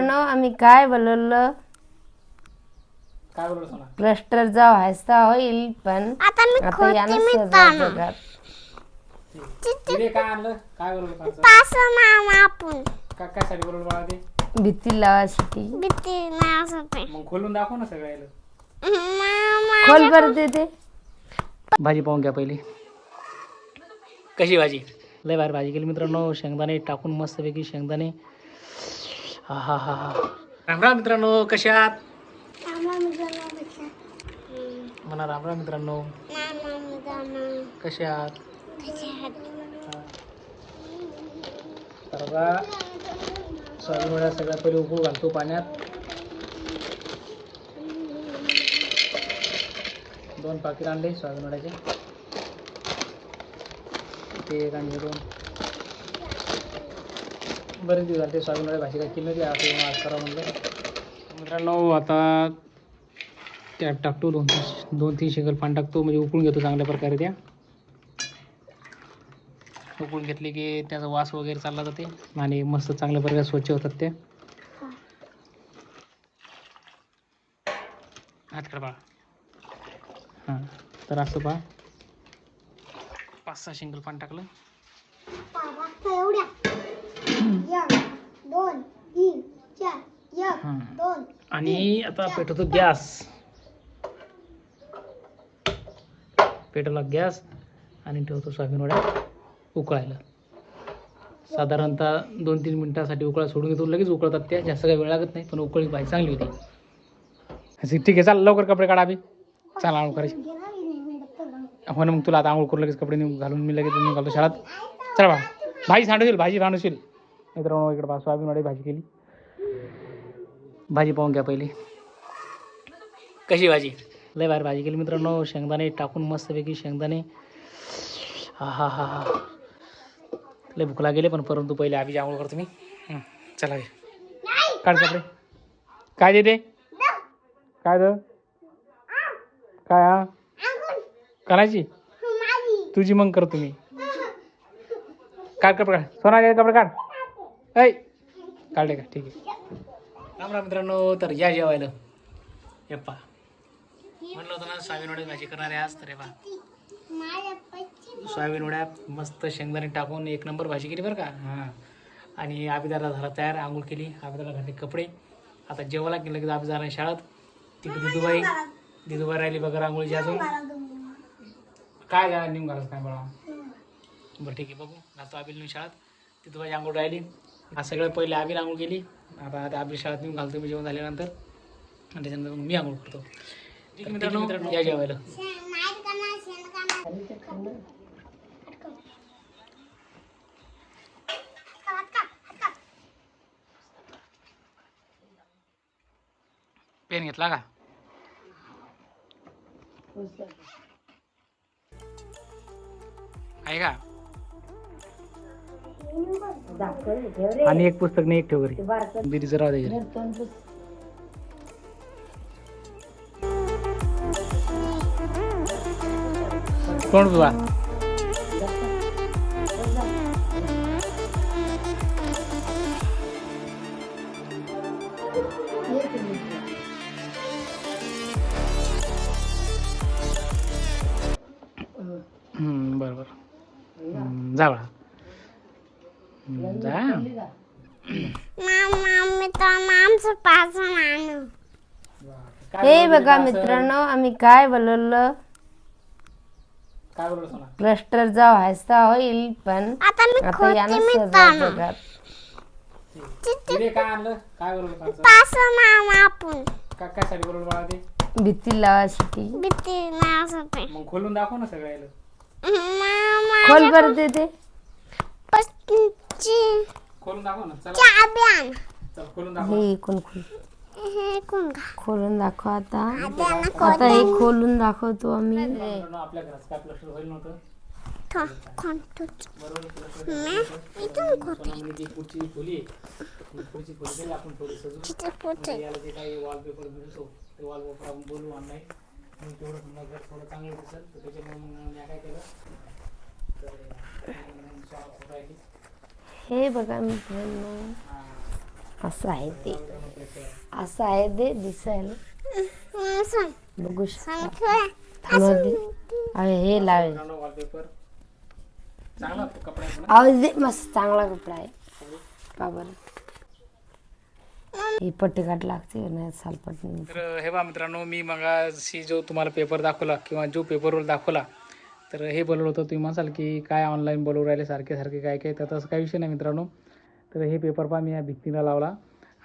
मित्रांनो आम्ही काय बोलवलं प्लास्टरचा व्हायचा होईल पण आता यानं सजवायचं घर. भीती लावायसाठी खोलून दाखव ना सगळ्याला. खोल बरं दे. भाजी पाहून घ्या पहिली. कशी भाजी? लय भारी भाजी केली मित्रांनो. शेंगदाणे टाकून मस्तपैकी शेंगदाणे. हा हा हा हा. राम राम मित्रांनो, कशा आहात? म्हणा राम राम मित्रांनो, कसे आहात? तर आता सोयाबीन वड्या सगळ्यात पहिले उकळू घालतो पाण्यात. 2 पाकीट आणले सोयाबीन वड्याचे. ते एक आणि 2 बरेच दिवस झाले. सोयाबीन वड्या भाजी काय केली नव्हती, आता आज करा म्हणलं. मित्रांनो आता त्यात टाकतो 2-3 शेंगल पाणी टाकतो, म्हणजे उकळून घेतो चांगल्या प्रकारे. त्या उकळून घेतले की त्याचा वास वगैरे चालला जाते आणि मस्त चांगल्या प्रकारे स्वच्छ होतात ते. हातकडे बाळा. हां तर असं पहा 5-6 शेंगल पाणी टाकलं. 2, 3, 4, 1, 2. आणि आता पेटवतो गॅस. पेटवला गॅस आणि ठेवतो सोयाबीन वड्या उकळायला. साधारणतः 2-3 मिनिटासाठी उकळा सोडून घेतो. लगेच उकळतात त्या, जास्त काही वेळ लागत नाही, पण उकळी भाजी चांगली होती. ठीक आहे, चाल लवकर कपडे काढा. चाल आंघोळ करायची हो ना. मग तुला आता आंघोळ करू लगेच कपडे घालून मी लगेच घालतो शाळेत. चला बा, भाजी सांडवशील. मित्रांनो इकडे बा सोयाबीन वड्याची भाजी केली. भाजी पाहून घ्या पहिली. कशी भाजी? लय भारी भाजी केली मित्रांनो. शेंगदाणे टाकून मस्तपैकी शेंगदाणे. हा हा हा हा. लय भूक लागेल, पण परंतु पहिले आधी आंघोळ करतो मी. चला काढ कपडे. काय देते? काय द काय? हा करायची तुझी, मग करतो मी. काढ कपडे. सोना कपडे काढ. ऐ काढले का? ठीक आहे. राम राम मित्रांनो. तर या जेवायला. यप्पा म्हणलं होतं ना सोयाबीन वड्याची भाजी करणार आहे आज. तर बा सोयाबीन वड्या मस्त शेंगदाणे टाकून 1 नंबर भाजी केली बरं का. हां आणि आबिदाला झाला तयार. आंघोळ केली, आबिदाला घातले कपडे. आता जेवायला गेलं की आबी झाला शाळेत. तिकडे दिदूबाई राहिली बघा रांगोळीची अजून. काय झालं निघून घालत काय बळा. बरं ठीक आहे, बघू घालतो आबीला नेऊन शाळेत. दिदूबाई आंघोळ राहिली. आज सगळ्यात पहिले आबीला आंघोळ केली. आता आबी शाळेत नेऊन घालतो मी जेवण झाल्यानंतर, आणि त्याच्यानंतर मग मी आंघोळ करतो. ठीक आहे मित्रांनो, या जेवायला. पेन घेतला का? आहे का? आणि एक पुस्तक नाही, एक ठेव घरी. दीदीचं राहू दे. कोण तुला? बरोबर. जा बा जा. हे बघा मित्रांनो आम्ही काय बोलवलं प्लास्टरचा व्हायचा होईल पण आता यानं सजवायचं घर. भीती लावायसाठी. मग खोलून दाखव ना सगळ्याला. खोल बरं दे. खोलून दाखव ना. चल खोलून दाखव. हे खोलून दाखव. आता हे खोलून दाखवतो आम्ही. आपल्या घरात काय प्लास्टर होईल नव्हतं. पुढची खोली आपण थोडी सजू. याला जे काही वॉलपेपर मिळतो ते वॉलपेपर आपण बोलू ऑनलाईन. मग तेवढं समजा घर थोडं चांगलं दिसेल, तर त्याच्यामुळे मग मी काय केलं तर हे बघा मित्रांनो असं आहे ते. असं आहे ते दिसायला बघू शकता. अरे हे लावे वॉलपेपर चांगला कपडा आहे. आवाज दे. मस्त चांगला कपडा आहे का बरं. ही पट्टी काट लागते नाही सालपट्टी. तर हे बा मित्रांनो, मी मगाशी जो तुम्हाला पेपर दाखवला किंवा जो पेपरवर दाखवला, तर हे बोलवलं होतं. तुम्ही म्हणाल की काय ऑनलाईन बोलवू राहिले सारखे सारखे काय काय, तर तसं काही विषय नाही मित्रांनो. तर हे पेपर पहा मी या भिंतीला लावला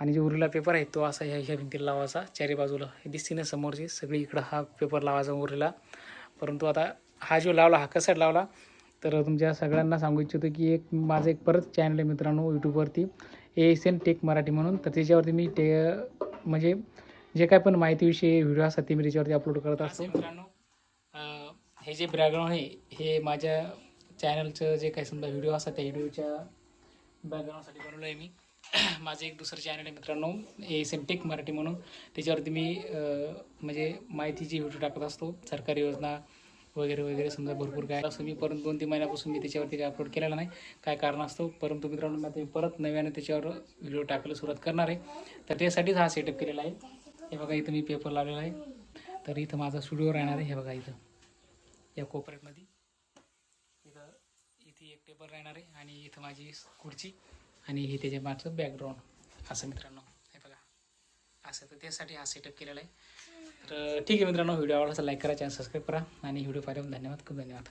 आणि जो उरलेला पेपर आहे तो असा ह्या भिंतीला लावायचा चारी बाजूला. हे दिसते ना समोरची सगळी इकडं हा पेपर लावायचा उरलेला. परंतु आता हा जो लावला हा कसा लावला तर तुमच्या सगळ्यांना सांगू इच्छितो की माझं एक परत चॅनल आहे मित्रांनो यूट्यूबवरती, ASN टेक मराठी म्हणून. तर त्याच्यावरती मी म्हणजे जे काय पण माहितीविषयी व्हिडिओ असतात ते मी त्याच्यावरती अपलोड करत असतो मित्रांनो. हे जे बॅकग्राऊंड आहे हे माझ्या चॅनलचं जे काही समजा व्हिडिओ असतात त्या व्हिडिओच्या बॅकग्राऊंडसाठी बनवलं आहे मी. माझं एक दुसरं चॅनल आहे मित्रांनो, ASN टेक मराठी म्हणून. त्याच्यावरती मी म्हणजे माहितीची व्हिडिओ टाकत असतो, सरकारी योजना वगैरे वगैरे समजा भरपूर काय असं. मी परत 2-3 महिन्यापासून मी त्याच्यावरती काय अपलोड केलेला नाही, काय कारण असतो. परंतु मित्रांनो मी आता परत नव्याने त्याच्यावर व्हिडिओ टाकायला सुरुवात करणार आहे. तर त्यासाठीच हा सेटअप केलेला आहे. हे बघा इथं मी पेपर लावलेला आहे. तर इथं माझा स्टुडिओ राहणार आहे. हे बघा इथं या कोपऱ्यामध्ये इथे एक टेबल राहणार आहे आणि इथं माझी खुर्ची आणि हे त्याच्या मागचं बॅकग्राऊंड असं मित्रांनो. हे बघा असं. तर त्यासाठी हा सेटअप केलेला आहे. तर ठीक आहे मित्रांनो, व्हिडिओ आवडला तर लाईक करा, चॅनल सबस्क्राईब करा आणि व्हिडिओ पाहिल्याबद्दल धन्यवाद, खूप धन्यवाद.